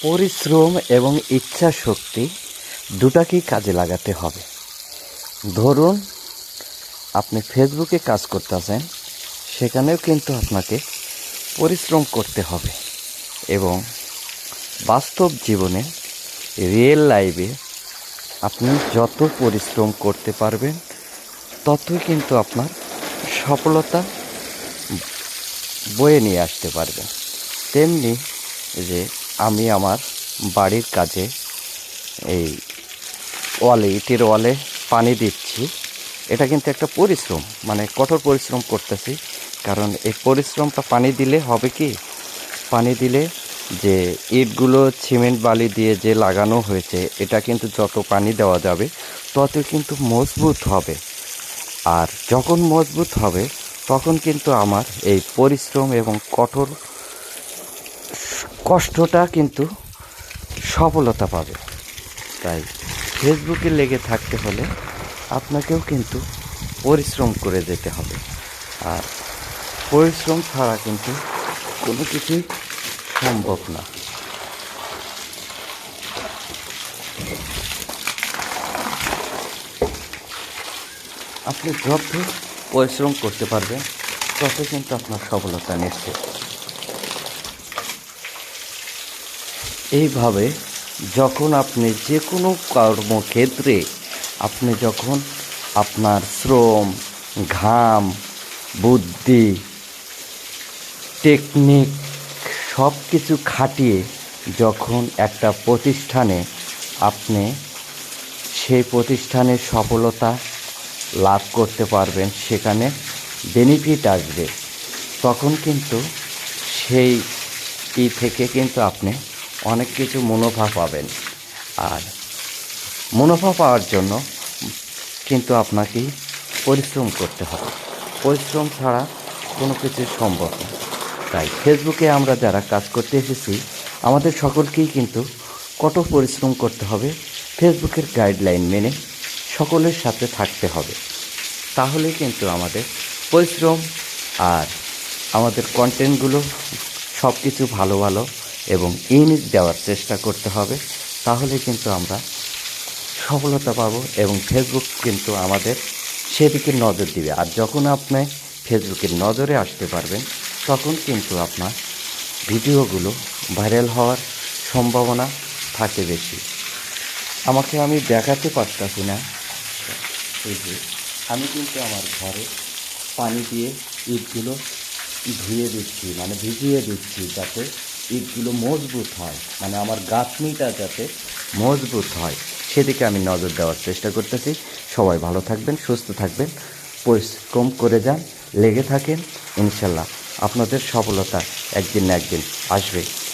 পরিশ্রম এবং ইচ্ছা শক্তি দুটাকেই কাজে লাগাতে হবে। ধরুন আপনি ফেসবুকে কাজ করতেছেন, সেখানেও কিন্তু আপনাকে পরিশ্রম করতে হবে এবং বাস্তব জীবনে রিয়েল লাইফে আপনি যত পরিশ্রম করতে পারবেন ততই কিন্তু আপনার সফলতা বয়ে নিয়ে আসতে পারবেন। তেমনি যে আমি আমার বাড়ির কাজে এই ইটের ওয়ালে পানি দিচ্ছি, এটা কিন্তু একটা পরিশ্রম, মানে কঠোর পরিশ্রম করতেছি। কারণ এই পরিশ্রমটা পানি দিলে হবে কি, পানি দিলে যে ইটগুলো সিমেন্ট বালি দিয়ে যে লাগানো হয়েছে, এটা কিন্তু যত পানি দেওয়া যাবে তত কিন্তু মজবুত হবে। আর যখন মজবুত হবে তখন কিন্তু আমার এই পরিশ্রম এবং কঠোর কষ্টটা কিন্তু সফলতা পাবে। তাই ফেসবুকে লেগে থাকতে হলে আপনাকেও কিন্তু পরিশ্রম করে যেতে হবে। আর পরিশ্রম ছাড়া কিন্তু কোনো কিছুই সম্ভব না। আপনি যত পরিশ্রম করতে পারবেন তত কিন্তু আপনার সফলতা নিশ্চিত। এইভাবে যখন আপনি যে কোনো কর্মক্ষেত্রে আপনি যখন আপনার শ্রম, ঘাম, বুদ্ধি, টেকনিক সব কিছু খাটিয়ে যখন একটা প্রতিষ্ঠানে আপনি সেই প্রতিষ্ঠানের সফলতা লাভ করতে পারবেন, সেখানে বেনিফিট আসবে, তখন কিন্তু সেই থেকে কিন্তু আপনি অনেক কিছু মুনাফা পাবেন। আর মুনাফা পাওয়ার জন্য কিন্তু আপনাকে পরিশ্রম করতে হবে। পরিশ্রম ছাড়া কোনো কিছু সম্ভব না। তাই ফেসবুকে আমরা যারা কাজ করতে এসেছি, আমাদের সকলকেই কিন্তু কঠোর পরিশ্রম করতে হবে। ফেসবুকের গাইডলাইন মেনে সকলের সাথে থাকতে হবে। তাহলেই কিন্তু আমাদের পরিশ্রম আর আমাদের কন্টেন্টগুলো সব কিছু ভালো ভালো এবং ইউনিক দেওয়ার চেষ্টা করতে হবে। তাহলে কিন্তু আমরা সফলতা পাবো এবং ফেসবুক কিন্তু আমাদের সেদিকে নজর দিবে। আর যখন আপনি ফেসবুকের নজরে আসতে পারবেন, তখন কিন্তু আপনার ভিডিওগুলো ভাইরাল হওয়ার সম্ভাবনা থাকে বেশি। আমাকে আমি দেখাতে পারতাছি না, এই যে আমি কিন্তু আমার ঘরে পানি দিয়ে ইটগুলো ধুয়ে দিচ্ছি, মানে ভিজিয়ে দিচ্ছি, যাতে ইটগুলো মজবুত হয়, মানে আমার গাঁথনিটা যাতে মজবুত হয়, সেদিকে আমি নজর দেওয়ার চেষ্টা করতেছি। সবাই ভালো থাকবেন, সুস্থ থাকবেন, পরিশ্রম করে যান, লেগে থাকেন, ইনশাল্লাহ আপনাদের সফলতা একদিন না একদিন আসবে।